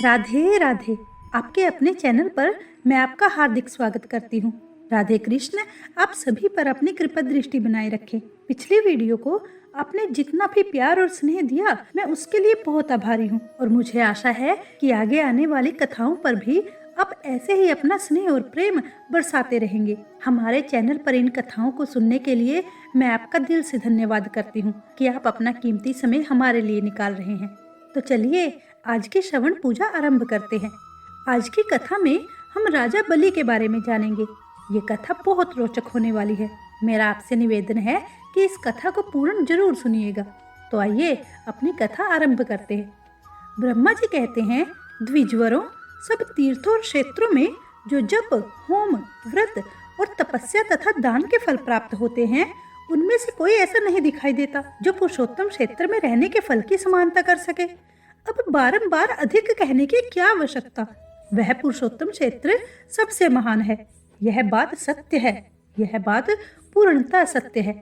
राधे राधे। आपके अपने चैनल पर मैं आपका हार्दिक स्वागत करती हूँ। राधे कृष्ण आप सभी पर अपनी कृपा दृष्टि बनाए रखें। पिछली वीडियो को आपने जितना भी प्यार और स्नेह दिया, मैं उसके लिए बहुत आभारी हूँ और मुझे आशा है कि आगे आने वाली कथाओं पर भी आप ऐसे ही अपना स्नेह और प्रेम बरसाते रहेंगे। हमारे चैनल पर इन कथाओं को सुनने के लिए मैं आपका दिल से धन्यवाद करती हूँ कि आप अपना कीमती समय हमारे लिए निकाल रहे हैं। तो चलिए आज की श्रवण पूजा आरंभ करते हैं। आज की कथा में हम राजा बलि के बारे में जानेंगे। ये कथा बहुत रोचक होने वाली है। मेरा आपसे निवेदन है कि इस कथा को पूर्ण जरूर सुनिएगा। तो आइए अपनी कथा आरंभ करते हैं। ब्रह्मा जी कहते हैं, द्विजवरों, सब तीर्थों और क्षेत्रों में जो जप, होम, व्रत और तपस्या तथा दान के फल प्राप्त होते हैं, उनमें से कोई ऐसा नहीं दिखाई देता जो पुरुषोत्तम क्षेत्र में रहने के फल की समानता कर सके। अब बारंबार अधिक कहने की क्या आवश्यकता। वह पुरुषोत्तम क्षेत्र सबसे महान है। यह बात सत्य है। यह बात पूर्णतः सत्य है।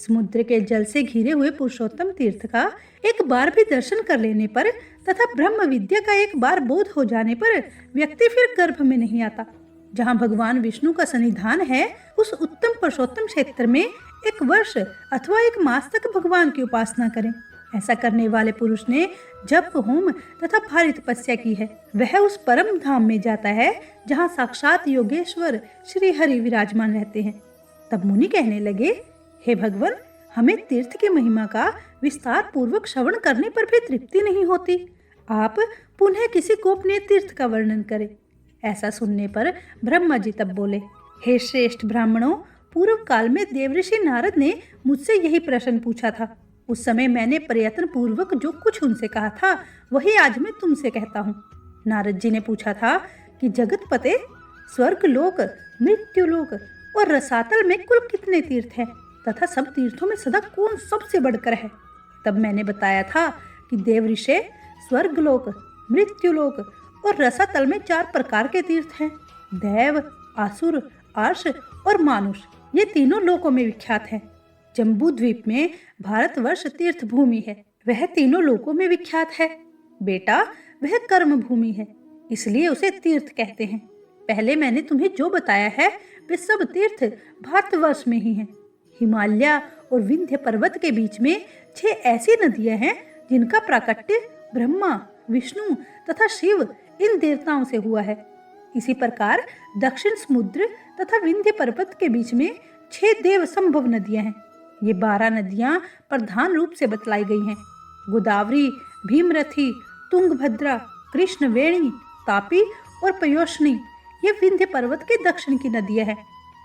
समुद्र के जल से घिरे हुए पुरुषोत्तम तीर्थ का एक बार भी दर्शन कर लेने पर तथा ब्रह्म विद्या का एक बार बोध हो जाने पर व्यक्ति फिर गर्भ में नहीं आता। जहाँ भगवान विष्णु का सन्निधान है, उस उत्तम पुरुषोत्तम क्षेत्र में एक वर्ष अथवा एक मास तक भगवान की उपासना करें। ऐसा करने वाले पुरुष ने जप, होम तथा भारी तपस्या की है। वह उस परम धाम में जाता है जहाँ साक्षात योगेश्वर श्री हरि विराजमान रहते हैं। तब मुनि कहने लगे, हे भगवान, हमें तीर्थ की महिमा का विस्तार पूर्वक श्रवण करने पर भी तृप्ति नहीं होती। आप पुनः किसी गोपनीय तीर्थ का वर्णन करें। ऐसा सुनने पर ब्रह्मा जी तब बोले, हे श्रेष्ठ ब्राह्मणों, पूर्व काल में देवऋषि नारद ने मुझसे यही प्रश्न पूछा था। उस समय मैंने प्रयत्न पूर्वक जो कुछ उनसे कहा था, वही आज मैं तुमसे कहता हूँ। नारद जी ने पूछा था कि जगतपते, स्वर्ग लोक, मृत्यु लोक और रसातल में कुल कितने तीर्थ हैं तथा सब तीर्थों में सदा कौन सबसे बढ़कर है। तब मैंने बताया था कि देवऋषि, स्वर्गलोक, मृत्युलोक और रसातल में 4 प्रकार के तीर्थ हैं। देव, आसुर, अर्ष और मानुष, ये तीनों लोकों में विख्यात हैं। जम्बू द्वीप में भारतवर्ष तीर्थ भूमि है। वह तीनों लोकों में विख्यात है। बेटा, वह कर्म भूमि है, इसलिए उसे तीर्थ कहते हैं। पहले मैंने तुम्हें जो बताया है, वे सब तीर्थ भारतवर्ष में ही हैं। हिमालय और विंध्य पर्वत के बीच में 6 ऐसी नदियां हैं जिनका प्राकट्य ब्रह्मा, विष्णु तथा शिव इन देवताओं से हुआ है। इसी प्रकार दक्षिण समुद्र तथा विंध्य पर्वत के बीच में 6 देव संभव नदियां हैं। ये 12 नदियां प्रधान रूप से बतलाई गई हैं। गोदावरी, भीमरथी, तुंगभद्रा, कृष्णवेणी, तापी और पयोष्णी ये विंध्य पर्वत के दक्षिण की नदियां हैं।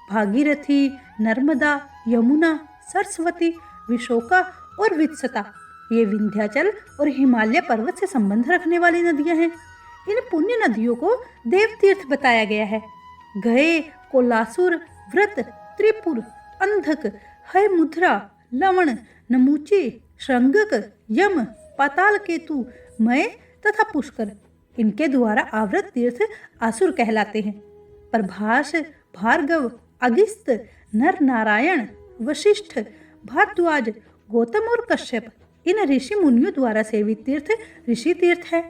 भागीरथी, नर्मदा, यमुना, सरस्वती, विशोका और वित्सता ये विंध्याचल और हिमालय पर्वत से संबंध रखने वाली नदियां हैं। इन पुण्य नदियों को देव तीर्थ बताया गया है। गए, कोलासुर, व्रत, त्रिपुर, अंधक, हयमुद्रा, लवण, नमूची, श्रृंगक, यम, पाताल केतु, मय तथा पुष्कर, इनके द्वारा आवृत तीर्थ आसुर कहलाते हैं। प्रभास, भार्गव, अगिस्त, नर नारायण, वशिष्ठ, भारद्वाज, गौतम और कश्यप, इन ऋषि मुनियों द्वारा सेवित तीर्थ ऋषि तीर्थ है।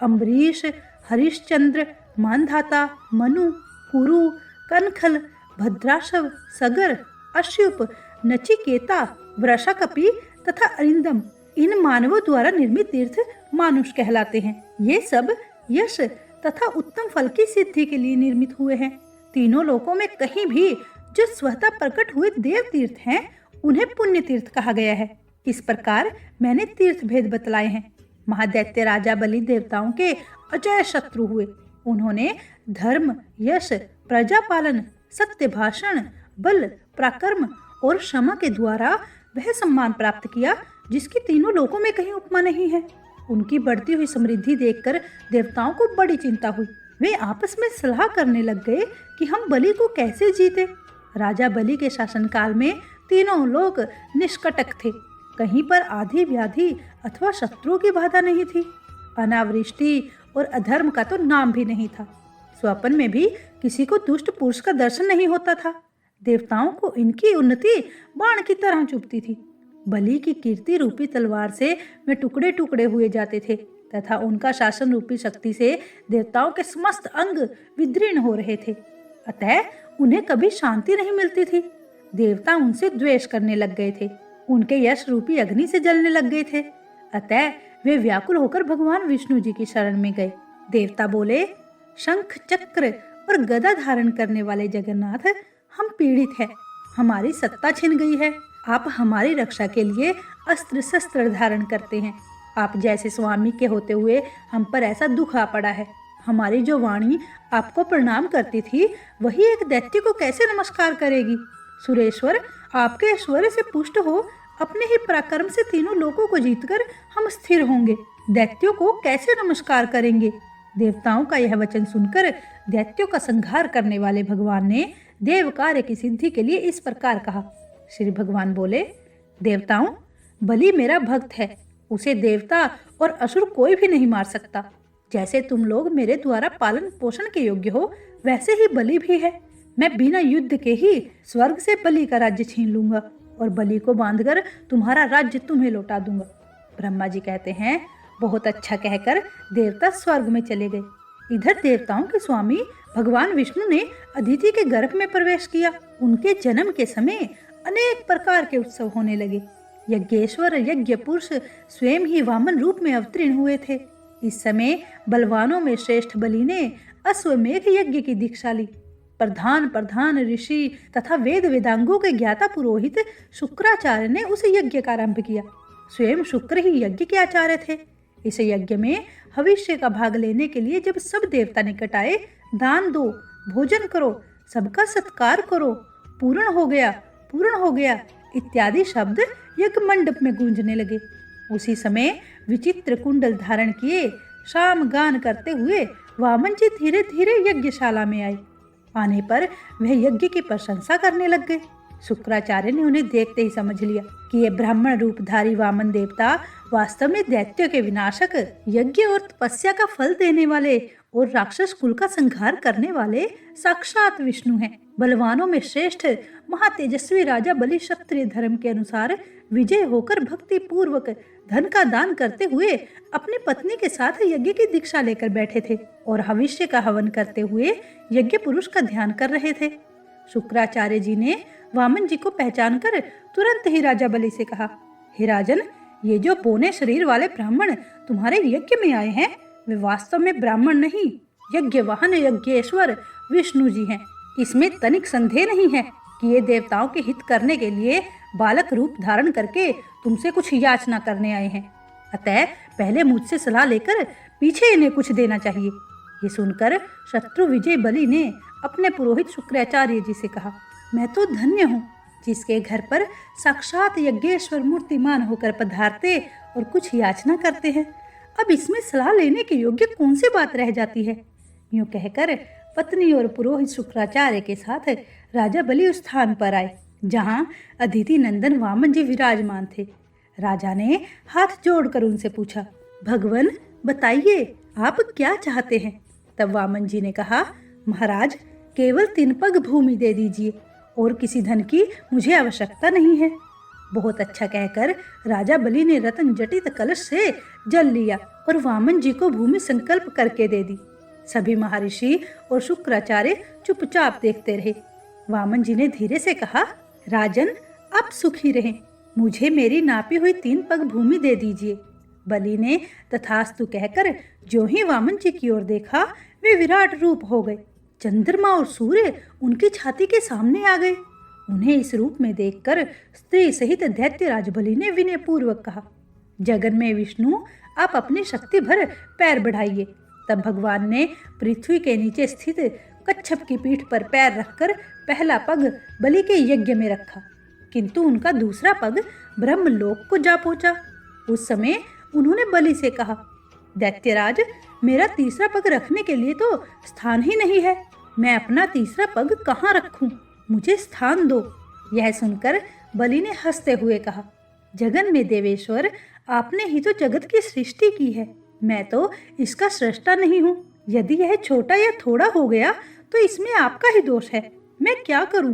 अम्बरीश, हरिश्चंद्र, मानधाता, मनु, कुरु, कनखल, भद्राशव, सगर, अश्युप, नचिकेता, वृषकपि तथा अरिंदम, इन मानवों द्वारा निर्मित तीर्थ मानुष कहलाते हैं। ये सब यश तथा उत्तम फल की सिद्धि के लिए निर्मित हुए हैं। तीनों लोकों में कहीं भी जो स्वतः प्रकट हुए देव तीर्थ हैं, उन्हें पुण्य तीर्थ कहा गया है। इस प्रकार मैंने तीर्थ भेद बतलाए हैं। महादैत्य राजा बलि देवताओं के अजय शत्रु हुए। उन्होंने धर्म, यश, प्रजापालन, सत्य भाषण, बल, पराक्रम और क्षमा के द्वारा वह सम्मान प्राप्त किया जिसकी तीनों लोकों में कहीं उपमा नहीं है। उनकी बढ़ती हुई समृद्धि देखकर देवताओं को बड़ी चिंता हुई। वे आपस में सलाह करने लग गए कि हम बलि को कैसे जीते। राजा बलि के शासनकाल में तीनों लोग निष्कटक थे। कहीं पर आधी व्याधि अथवा शत्रुओं की बाधा नहीं थी। अनावृष्टि और अधर्म का तो नाम भी नहीं था। स्वप्न में भी किसी को दुष्ट पुरुष का दर्शन नहीं होता था। देवताओं को इनकी उन्नति बाण की तरह चुभती थी। बलि की कीर्ति रूपी तलवार से वे टुकड़े टुकड़े हुए जाते थे तथा उनका शासन रूपी शक्ति से देवताओं के समस्त अंग विदीर्ण हो रहे थे। अतः उन्हें कभी शांति नहीं मिलती थी। देवता उनसे द्वेष करने लग गए थे, उनके यश रूपी अग्नि से जलने लग गए थे। अतः वे व्याकुल होकर भगवान विष्णु जी की शरण में गए। देवता बोले, शंख चक्र और गदा धारण करने वाले जगन्नाथ, हम पीड़ित हैं, हमारी सत्ता छिन गई है। आप हमारी रक्षा के लिए अस्त्र शस्त्र धारण करते हैं। आप जैसे स्वामी के होते हुए हम पर ऐसा दुख आ पड़ा है। हमारी जो वाणी आपको प्रणाम करती थी, वही एक दैत्य को कैसे नमस्कार करेगी। सुरेश्वर, आपके ऐश्वर्य से पुष्ट हो अपने ही पराक्रम से तीनों लोकों को जीतकर हम स्थिर होंगे, दैत्यों को कैसे नमस्कार करेंगे। देवताओं का यह वचन सुनकर दैत्यों का संहार करने वाले भगवान ने देव कार्य की सिद्धि के लिए इस प्रकार कहा। श्री भगवान बोले, देवताओं, बलि मेरा भक्त है, उसे देवता और असुर कोई भी नहीं मार सकता। जैसे तुम लोग मेरे द्वारा पालन पोषण के योग्य हो, वैसे ही बलि भी है। मैं बिना युद्ध के ही स्वर्ग से बलि का राज्य छीन लूंगा और बलि को बांधकर तुम्हारा राज्य तुम्हें लौटा दूंगा। ब्रह्मा जी कहते हैं, बहुत अच्छा कहकर देवता स्वर्ग में चले गए। इधर देवताओं के स्वामी भगवान विष्णु ने अदिति के गर्भ में प्रवेश किया। उनके जन्म के समय अनेक प्रकार के उत्सव होने लगे। यज्ञेश्वर यज्ञ पुरुष स्वयं ही वामन रूप में अवतीर्ण हुए थे। इस समय बलवानों में श्रेष्ठ बलि ने अश्वमेघ यज्ञ की दीक्षा ली। प्रधान ऋषि तथा वेद वेदांगों के ज्ञाता पुरोहित शुक्राचार्य ने उस यज्ञ का आरंभ किया। स्वयं शुक्र ही यज्ञ के आचार्य थे। इस यज्ञ में भविष्य का भाग लेने के लिए जब सब देवता निकट आए, दान दो, भोजन करो, सबका सत्कार करो, पूर्ण हो गया इत्यादि शब्द यज्ञ मंडप में गूंजने लगे। उसी समय विचित्र कुंडल धारण किए शाम गान करते हुए वामन जी धीरे धीरे यज्ञशाला में आए। आने पर वह यज्ञ की प्रशंसा करने लग गए। शुक्राचार्य ने उन्हें देखते ही समझ लिया कि ये ब्राह्मण रूपधारी वामन देवता वास्तव में दैत्यों के विनाशक, यज्ञ और तपस्या का फल देने वाले और राक्षस कुल का संहार करने वाले साक्षात विष्णु हैं। बलवानों में श्रेष्ठ महातेजस्वी राजा बलि क्षत्रिय धर्म के अनुसार विजय होकर भक्ति पूर्वक धन का दान करते हुए अपनी पत्नी के साथ यज्ञ की दीक्षा लेकर बैठे थे और भविष्य का हवन करते हुए यज्ञ पुरुष का ध्यान कर रहे थे। शुक्राचार्य जी ने वामन जी को पहचान कर तुरंत ही राजा बलि से कहा, हे राजन, ये जो बोने शरीर वाले ब्राह्मण तुम्हारे यज्ञ में आए हैं, वे वास्तव में ब्राह्मण नहीं, यज्ञ वाहन यज्ञेश्वर विष्णु जी हैं। इसमें तनिक संदेह नहीं है कि ये देवताओं के हित करने के लिए बालक रूप धारण करके तुमसे कुछ याचना करने आए हैं। अतः पहले मुझसे सलाह लेकर पीछे इन्हें कुछ देना चाहिए। ये सुनकर शत्रु विजय बलि ने अपने पुरोहित शुक्राचार्य जी से कहा, मैं तो धन्य हूँ जिसके घर पर साक्षात यज्ञेश्वर मूर्तिमान होकर पधारते और कुछ याचना करते हैं। अब इसमें सलाह लेने के योग्य कौन सी बात रह जाती है। यूं कहकर पत्नी और पुरोहित शुक्राचार्य के साथ राजा बलि उस स्थान पर आए जहाँ अदिति नंदन वामन जी विराजमान थे। राजा ने हाथ जोड़कर उनसे पूछा, भगवन बताइए, आप क्या चाहते हैं। तब वामन जी ने कहा, महाराज, केवल 3 पग भूमि दे दीजिए और किसी धन की मुझे आवश्यकता नहीं है। बहुत अच्छा कहकर राजा बलि ने रत्न जटित कलश से जल लिया और वामन जी को भूमि संकल्प करके दे दी। सभी महर्षि और शुक्राचार्य चुपचाप देखते रहे। वामन जी ने धीरे से कहा, राजन, आप सुखी रहें, मुझे मेरी नापी हुई 3 पग भूमि दे दीजिए। बलि ने तथास्तु कहकर जो ही वामन जी की ओर देखा, वे विराट रूप हो गए। चंद्रमा और सूर्य उनकी छाती के सामने आ गए। उन्हें इस रूप में देखकर स्त्री सहित दैत्यराज बलि ने विनय पूर्वक कहा, जगन में विष्णु, आप अपनी शक्ति भर पैर बढ़ाइए। तब भगवान ने पृथ्वी के नीचे स्थित कच्छप की पीठ पर पैर रखकर पहला पग बलि के यज्ञ में रखा, किंतु उनका दूसरा पग ब्रह्मलोक को जा पहुंचा। उस समय उन्होंने बलि से कहा, दैत्यराज, मेरा तीसरा पग रखने के लिए तो स्थान ही नहीं है। मैं अपना तीसरा पग कहाँ रखूं? मुझे स्थान दो। यह सुनकर बलि ने हंसते हुए कहा, जगन में देवेश्वर, आपने ही तो जगत की सृष्टि की है, मैं तो इसका सृष्टा नहीं हूँ। यदि यह छोटा या थोड़ा हो गया तो इसमें आपका ही दोष है, मैं क्या करूँ।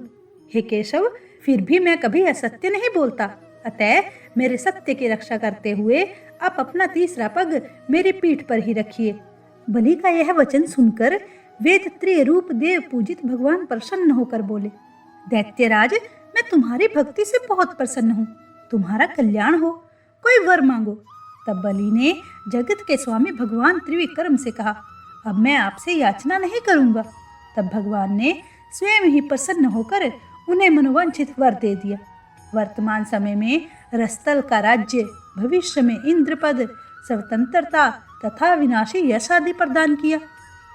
हे केशव, फिर भी मैं कभी असत्य नहीं बोलता, अतः मेरे सत्य की रक्षा करते हुए आप अपना तीसरा पग मेरी पीठ पर ही रखिए। बलि का यह वचन सुनकर वेद त्रिय रूप देव पूजित भगवान प्रसन्न होकर बोले, दैत्यराज, मैं तुम्हारी भक्ति से बहुत प्रसन्न हूँ, तुम्हारा कल्याण हो, कोई वर मांगो। तब बलि ने जगत के स्वामी भगवान त्रिविक्रम से कहा, अब मैं आपसे याचना नहीं करूंगा। तब भगवान ने स्वयं ही प्रसन्न होकर उन्हें मनोवांछित वर दे दिया। वर्तमान समय में रसतल का राज्य, भविष्य में इंद्रपद, स्वतंत्रता तथा विनाशी यश आदि प्रदान किया।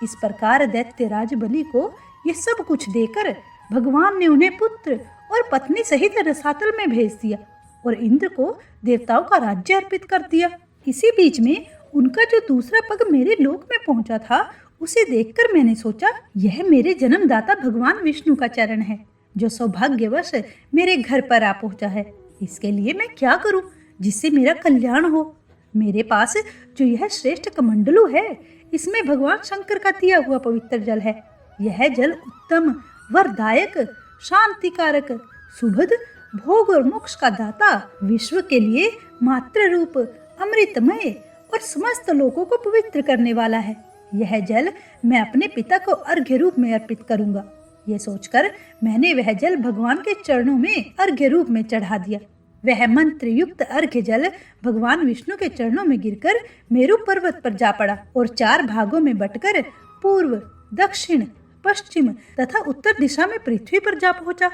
इस प्रकार दैत्यराज बलि को ये सब कुछ देकर भगवान ने उन्हें पुत्र और पत्नी सहित रसातल में भेज दिया और इंद्र को देवताओं का राज्य अर्पित कर दिया। इसी बीच में उनका जो दूसरा पग मेरे लोक में पहुंचा था, उसे देखकर मैंने सोचा, यह मेरे जन्मदाता भगवान विष्णु का चरण है, जो सौभाग्यवश मेरे घर पर आ पहुंचा है। इसके लिए मैं क्या करूं जिससे मेरा कल्याण हो? मेरे पास जो यह श्रेष्ठ कमंडलू है, इसमें भगवान शंकर का दिया हुआ पवित्र जल है। यह जल उत्तम, वरदायक, शांतिकारक, सुभद, भोग और मोक्ष का दाता, विश्व के लिए मात्र रूप, अमृतमय और समस्त लोगों को पवित्र करने वाला है। यह जल मैं अपने पिता को अर्घ्य रूप में अर्पित करूंगा। ये सोचकर मैंने वह जल भगवान के चरणों में अर्घ्य रूप में चढ़ा दिया। वह मंत्र युक्त अर्घ्य जल भगवान विष्णु के चरणों में गिरकर मेरु पर्वत पर जा पड़ा और 4 भागों में बंटकर पूर्व, दक्षिण, पश्चिम तथा उत्तर दिशा में पृथ्वी पर जा पहुंचा।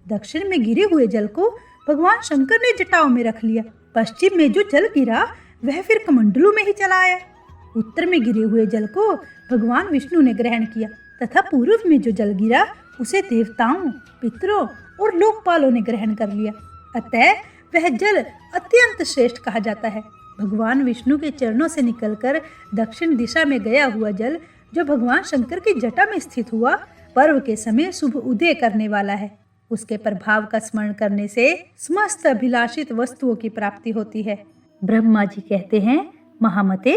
दक्षिण में गिरे हुए जल को भगवान शंकर ने जटाओं में रख लिया। पश्चिम में जो जल गिरा वह फिर कमंडलू में ही चला आया। उत्तर में गिरे हुए जल को भगवान विष्णु ने ग्रहण किया तथा पूर्व में जो जल गिरा उसे देवताओं, पितरों और लोकपालों ने ग्रहण कर लिया। अतः वह जल अत्यंत श्रेष्ठ कहा जाता है। भगवान विष्णु के चरणों से निकलकर दक्षिण दिशा में गया हुआ जल, जो भगवान शंकर की जटा में स्थित हुआ, पर्व के समय शुभ उदय करने वाला है। उसके प्रभाव का स्मरण करने से समस्त अभिलाषित वस्तुओं की प्राप्ति होती है। ब्रह्मा जी कहते हैं, महामते,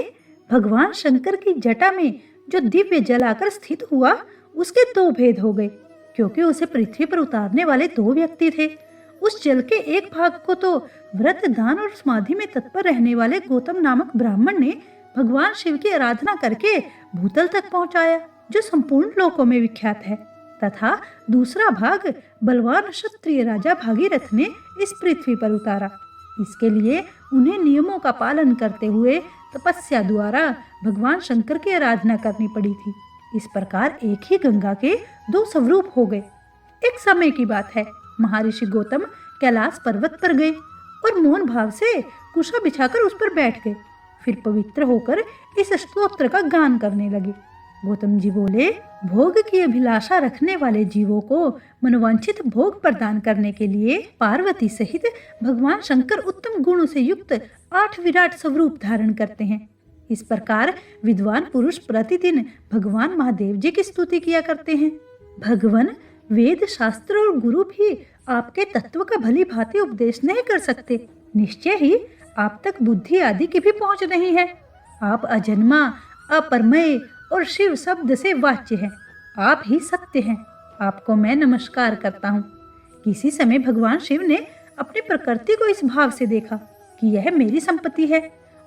भगवान शंकर की जटा में जो दिव्य जल आकर स्थित हुआ, उसके 2 भेद हो गए, क्योंकि उसे पृथ्वी पर उतारने वाले 2 व्यक्ति थे। उस जल के एक भाग को तो व्रत, दान और समाधि में तत्पर रहने वाले गौतम नामक ब्राह्मण ने भगवान शिव की आराधना करके भूतल तक पहुंचाया, जो संपूर्ण लोकों में विख्यात है, तथा दूसरा भाग बलवान क्षत्रिय राजा भागीरथ ने इस पृथ्वी पर उतारा। इसके लिए उन्हें नियमों का पालन करते हुए तपस्या द्वारा भगवान शंकर की आराधना करनी पड़ी थी। इस प्रकार एक ही गंगा के 2 स्वरूप हो गए। एक समय की बात है, महर्षि गौतम कैलाश पर्वत पर गए और मौन भाव से कुशा बिछाकर उस पर बैठ गए। फिर पवित्र होकर इस स्तोत्र का गान करने लगे। गौतम जी बोले, भोग की अभिलाषा रखने वाले जीवों को मनोवांछित भोग प्रदान करने के लिए पार्वती सहित भगवान शंकर उत्तम गुणों से युक्त 8 विराट स्वरूप धारण करते हैं। इस प्रकार विद्वान पुरुष प्रतिदिन भगवान महादेव जी की स्तुति किया करते हैं। भगवान, वेद, शास्त्र और गुरु भी आपके तत्व का भली भांति उपदेश नहीं कर सकते। निश्चय ही आप तक बुद्धि आदि की भी पहुंच नहीं है। आप अजन्मा, अपरमय और शिव शब्द से वाच्य हैं। आप ही सत्य हैं। आपको मैं नमस्कार करता हूँ। किसी समय भगवान शिव ने अपनी प्रकृति को इस भाव से देखा कि यह मेरी संपत्ति है।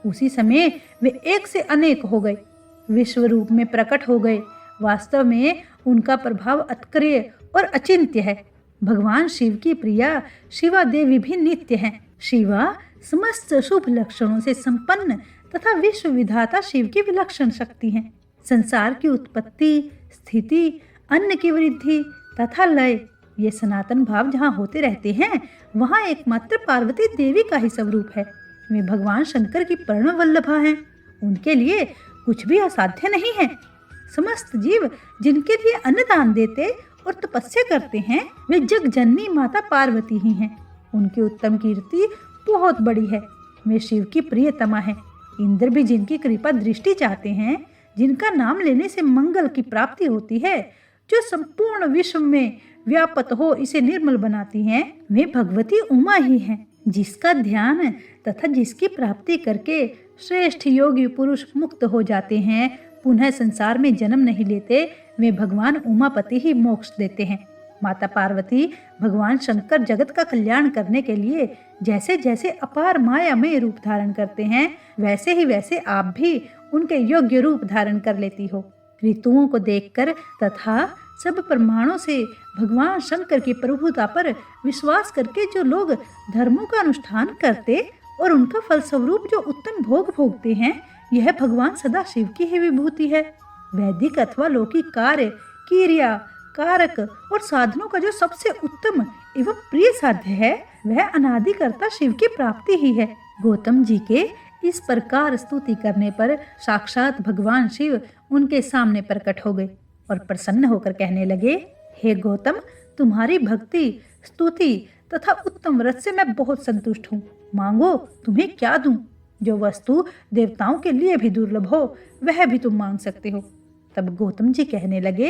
उसी समय वे एक से अनेक हो गए, विश्व रूप में प्रकट हो गए। वास्तव में उनका प्रभाव अतक्रिय और अचिंत्य है। भगवान शिव की प्रिया शिवा देवी भी नित्य हैं। शिवा समस्त शुभ लक्षणों से संपन्न तथा विश्व विधाता शिव की विलक्षण शक्ति हैं। संसार की उत्पत्ति, स्थिति, अन्न की वृद्धि तथा लय, ये सनातन भाव जहाँ होते रहते हैं, वहाँ एकमात्र पार्वती देवी का ही स्वरूप है। वे भगवान शंकर की पूर्ण वल्लभा हैं। उनके लिए कुछ भी असाध्य नहीं है। समस्त जीव जिनके लिए अन्नदान देते और तपस्या करते हैं, वे जग जननी माता पार्वती ही हैं। उनकी उत्तम कीर्ति बहुत बड़ी है। वे शिव की प्रियतमा है। इंद्र भी जिनकी कृपा दृष्टि चाहते हैं, जिनका नाम लेने से मंगल की प्राप्ति होती है, जो संपूर्ण विश्व में व्यापत हो इसे निर्मल बनाती हैं, वे भगवती उमा ही हैं। जिसका ध्यान तथा जिसकी प्राप्ति करके श्रेष्ठ योगी पुरुष मुक्त हो जाते हैं, पुनः संसार में जन्म नहीं लेते, वे भगवान उमापति ही मोक्ष देते हैं। माता पार्वती भगवान शंकर जगत का कल्याण करने के लिए जैसे जैसे अपार मायामय रूप धारण करते हैं, वैसे ही वैसे आप भी उनके योग्य रूप धारण कर लेती हो। ऋतुओं को देखकर तथा सब प्रमाणों से भगवान शंकर की प्रभुता पर विश्वास करके जो लोग धर्मों का अनुष्ठान करते और उनका फलस्वरूप जो उत्तम भोग भोगते हैं, यह भगवान सदा शिव की ही विभूति है। वैदिक अथवा लौकिक कार्य, क्रिया, कारक और साधनों का जो सबसे उत्तम एवं प्रिय साध्य है, वह अनादिकर्ता शिव की प्राप्ति ही है। गौतम जी के इस प्रकार स्तुति करने पर साक्षात भगवान शिव उनके सामने प्रकट हो गए और प्रसन्न होकर कहने लगे, हे गौतम, तुम्हारी भक्ति, स्तुति तथा उत्तम व्रत से मैं बहुत संतुष्ट हूँ। मांगो, तुम्हें क्या दूं? जो वस्तु देवताओं के लिए भी दुर्लभ हो, वह भी तुम मांग सकते हो। तब गौतम जी कहने लगे,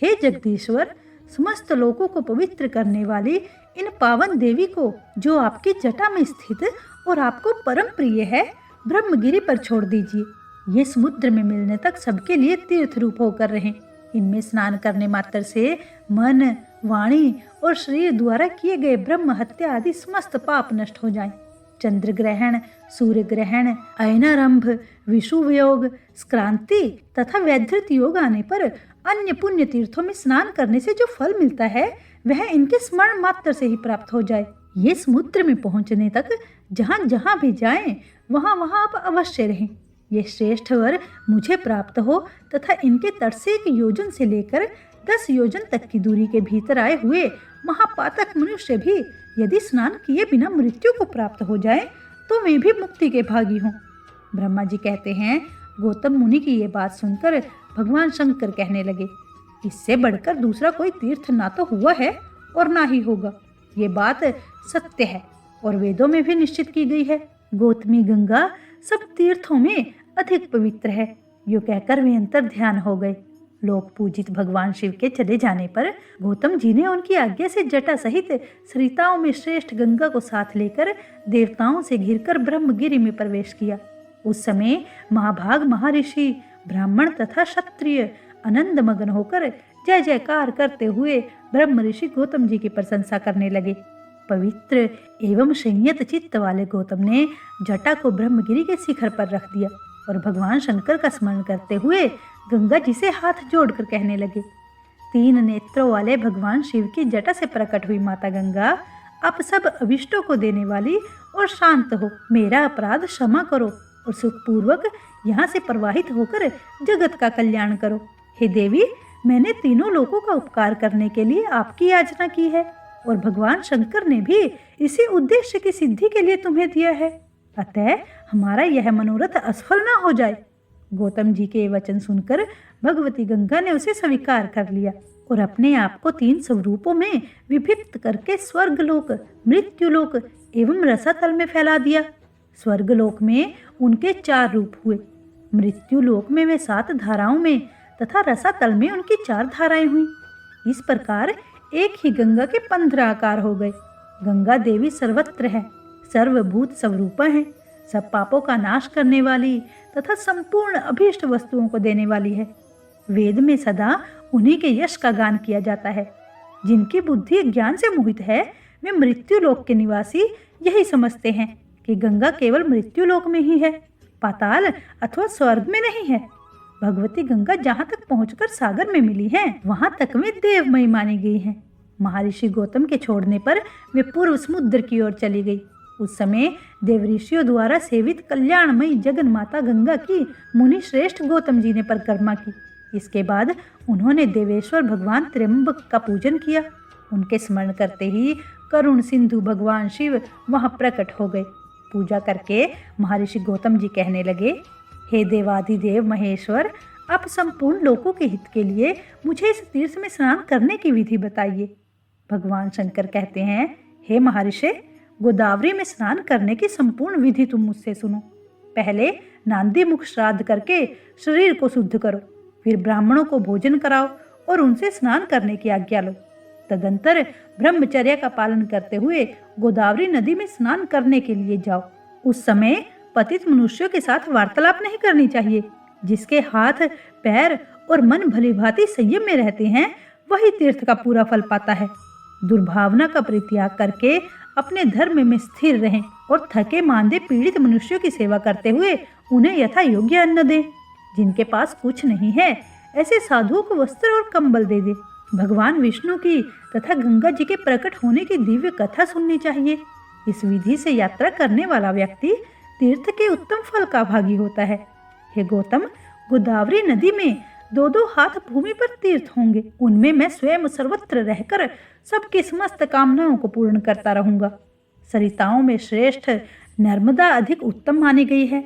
हे जगदीश्वर, समस्त लोगों को पवित्र करने वाली इन पावन देवी को, जो आपकी जटा में स्थित और आपको परम प्रिय है, ब्रह्मगिरि पर छोड़ दीजिए। ये समुद्र में मिलने तक सबके लिए तीर्थ रूप होकर रहें। इनमें स्नान करने मात्र से मन, वाणी और शरीर द्वारा किए गए ब्रह्म हत्या आदि समस्त पाप नष्ट हो जाएं। चंद्र ग्रहण, सूर्य ग्रहण, अयनारंभ, विषुव योग, स्क्रांति तथा वैधृत योग आने पर अन्य पुण्य तीर्थों में स्नान करने से जो फल मिलता है, वह इनके स्मरण मात्र से ही प्राप्त हो जाए। ये समुद्र में पहुंचने तक जहां जहां भी जाएं, वहां वहां आप अवश्य रहें। ये श्रेष्ठ वर मुझे प्राप्त हो तथा इनके तट से 1 योजन से लेकर 10 योजन तक की दूरी के भीतर आए हुए महापातक मनुष्य भी यदि स्नान किए बिना मृत्यु को प्राप्त हो जाए, तो वे भी मुक्ति के भागी हों। ब्रह्मा जी कहते हैं, गौतम मुनि की ये बात सुनकर भगवान शंकर कहने लगे, इससे बढ़कर दूसरा कोई तीर्थ ना तो हुआ है और ना ही होगा। ये बात सत्य है और वेदों में भी निश्चित की गई है। गौतमी गंगा सब तीर्थों में अधिक पवित्र है। यो कहकर वे अंतर ध्यान हो गए। लोक पूजित भगवान शिव के चले जाने पर गौतम जी ने उनकी आज्ञा से जटा सहित सरिताओं में श्रेष्ठ गंगा को साथ लेकर देवताओं से घिरकर ब्रह्मगिरि में प्रवेश किया। उस समय महाभाग महर्षि, ब्राह्मण तथा क्षत्रिय आनंद मगन होकर जय जयकार करते हुए ब्रह्म ऋषि गौतम जी की प्रशंसा करने लगे। पवित्र एवं संयत चित्त वाले गौतम ने जटा को ब्रह्मगिरि के शिखर पर रख दिया और भगवान शंकर का स्मरण करते हुए गंगा जी से हाथ जोड़कर कहने लगे, 3 नेत्रों वाले भगवान शिव की जटा से प्रकट हुई माता गंगा, आप सब अभिष्टों को देने वाली और शांत हो, मेरा अपराध क्षमा करो और सुखपूर्वक यहाँ से प्रवाहित होकर जगत का कल्याण करो। हे देवी, मैंने तीनों लोगों का उपकार करने के लिए आपकी याचना की है और भगवान शंकर ने भी इसी उद्देश्य की सिद्धि के लिए तुम्हें दिया है, अतः हमारा यह मनोरथ असफल न हो जाए। गौतम जी के वचन सुनकर भगवती गंगा ने उसे स्वीकार कर लिया और अपने आप को 3 स्वरूपों में विभक्त करके स्वर्गलोक, मृत्युलोक एवं रसातल में फैला दिया। स्वर्गलोक में उनके 4 रूप हुए, मृत्युलोक में वे 7 धाराओं में तथा रसातल में उनकी 4 धाराएं हुई। इस प्रकार एक ही गंगा के 15 आकार हो गए। गंगा देवी सर्वत्र है, सर्वभूत स्वरूपा है, सब पापों का नाश करने वाली तथा संपूर्ण अभीष्ट वस्तुओं को देने वाली है। वेद में सदा उन्हीं के यश का गान किया जाता है। जिनकी बुद्धि ज्ञान से मोहित है, वे मृत्युलोक के निवासी यही समझते हैं कि गंगा केवल मृत्युलोक में ही है, पाताल अथवा स्वर्ग में नहीं है। भगवती गंगा जहाँ तक पहुंचकर सागर में मिली है, वहां तक वे देवमयी मानी गई हैं। महर्षि गौतम के छोड़ने पर वे पूर्व समुद्र की ओर चली गई। उस समय देवऋषियों द्वारा सेवित कल्याणमयी जगन माता गंगा की मुनि श्रेष्ठ गौतम जी ने परिक्रमा की। इसके बाद उन्होंने देवेश्वर भगवान त्र्यंबक का पूजन किया। उनके स्मरण करते ही करुण सिंधु भगवान शिव वहां प्रकट हो गए। पूजा करके महर्षि गौतम जी कहने लगे, हे देवाधिदेव महेश्वर, आप संपूर्ण लोकों के हित के लिए मुझे इस तीर्थ में स्नान करने की विधि बताइए। भगवान शंकर कहते हैं, हे महर्षि, गोदावरी में स्नान करने की संपूर्ण विधि तुम मुझसे सुनो। पहले नांदी मुख श्राद्ध करके शरीर को शुद्ध करो, फिर ब्राह्मणों को भोजन कराओ और उनसे स्नान करने की आज्ञा लो। तदंतर ब्रह्मचर्य का पालन करते हुए गोदावरी नदी में स्नान करने के लिए जाओ। उस समय पतित मनुष्यों के साथ वार्तालाप नहीं करनी चाहिए। जिसके हाथ, पैर और मन भली भांति संयम में रहते हैं, वही तीर्थ का पूरा फल पाता है। दुर्भावना का परित्याग करके अपने धर्म में स्थिर रहें और थके मांदे पीड़ित मनुष्यों की सेवा करते हुए उन्हें यथा योग्य अन्न दें। जिनके पास कुछ नहीं है ऐसे साधुओं को वस्त्र और कंबल दे दे। भगवान विष्णु की तथा गंगा जी के प्रकट होने की दिव्य कथा सुननी चाहिए। इस विधि से यात्रा करने वाला व्यक्ति तीर्थ के उत्तम फल का भागी होता है। हे गौतम, गोदावरी नदी में 2-2 हाथ भूमि पर तीर्थ होंगे। उनमें मैं स्वयं सर्वत्र रहकर सबकी समस्त कामनाओं को पूर्ण करता रहूंगा। सरिताओं में श्रेष्ठ नर्मदा अधिक उत्तम मानी गई है।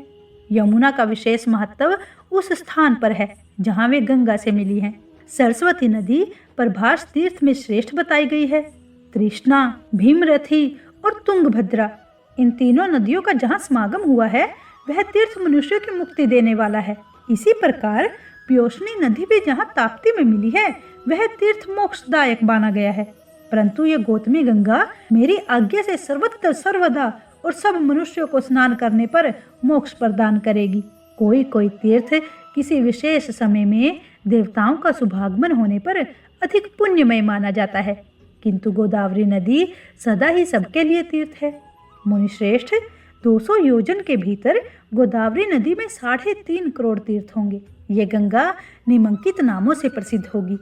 यमुना का विशेष महत्व उस स्थान पर है जहाँ वे गंगा से मिली हैं। सरस्वती नदी प्रभास तीर्थ में श्रेष्ठ बताई गई है। तृष्णा, भीमरथी और तुंगभद्रा, इन तीनों नदियों का जहाँ समागम हुआ है वह तीर्थ मनुष्यों की मुक्ति देने वाला है। इसी प्रकार प्योष्णी नदी भी जहाँ ताप्ती में मिली है वह तीर्थ मोक्षदायक माना गया है। परंतु ये गौतमी गंगा मेरी आज्ञा से सर्वत्र सर्वदा और सब मनुष्यों को स्नान करने पर मोक्ष प्रदान करेगी। कोई कोई तीर्थ किसी विशेष समय में देवताओं का शुभागमन होने पर अधिक पुण्यमय माना जाता है, किंतु गोदावरी नदी सदा ही सबके लिए तीर्थ है। मुनिश्रेष्ठ, 200 योजन के भीतर गोदावरी नदी में 3.5 करोड़ तीर्थ होंगे। ये गंगा निम्नलिखित नामों से प्रसिद्ध होगी: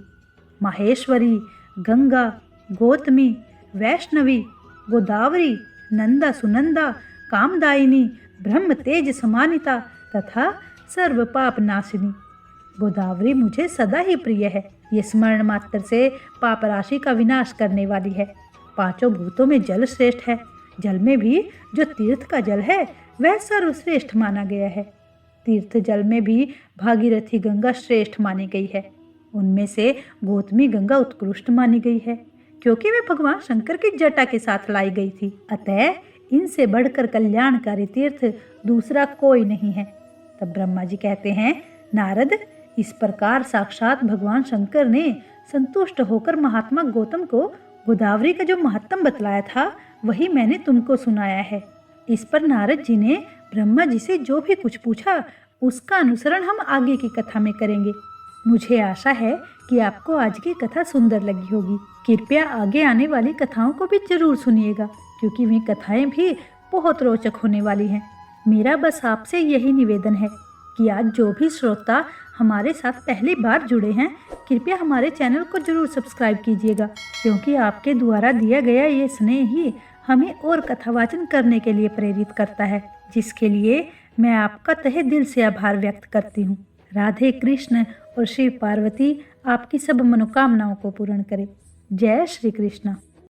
माहेश्वरी, गंगा, गौतमी, वैष्णवी, गोदावरी, नंदा सुनंदा, कामदायिनी, ब्रह्म तेज समानिता तथा सर्व पाप नाशिनी। गोदावरी मुझे सदा ही प्रिय है। ये स्मरण मात्र से पाप राशि का विनाश करने वाली है। 5 भूतों में जल श्रेष्ठ है। जल में भी जो तीर्थ का जल है वह सर्वश्रेष्ठ माना गया है। तीर्थ जल में भी भागीरथी गंगा श्रेष्ठ मानी गई है। उनमें से गौतमी गंगा उत्कृष्ट मानी गई है, क्योंकि वे भगवान शंकर की जटा के साथ लाई गई थी। अतः इनसे बढ़कर कल्याणकारी तीर्थ दूसरा कोई नहीं है। तब ब्रह्मा जी कहते हैं, नारद, इस प्रकार साक्षात भगवान शंकर ने संतुष्ट होकर महात्मा गौतम को गोदावरी का जो महत्तम बतलाया था वही मैंने तुमको सुनाया है। इस पर नारद जी ने ब्रह्मा जी से जो भी कुछ पूछा उसका अनुसरण हम आगे की कथा में करेंगे। मुझे आशा है कि आपको आज की कथा सुंदर लगी होगी। कृपया आगे आने वाली कथाओं को भी जरूर सुनिएगा, क्योंकि वे कथाएं भी बहुत रोचक होने वाली हैं। मेरा बस आपसे यही निवेदन है कि आज जो भी श्रोता हमारे साथ पहली बार जुड़े हैं, कृपया हमारे चैनल को जरूर सब्सक्राइब कीजिएगा, क्योंकि आपके द्वारा दिया गया ये स्नेह ही हमें और कथावाचन करने के लिए प्रेरित करता है, जिसके लिए मैं आपका तहे दिल से आभार व्यक्त करती हूँ। राधे कृष्ण और शिव पार्वती आपकी सब मनोकामनाओं को पूर्ण करें। जय श्री कृष्ण।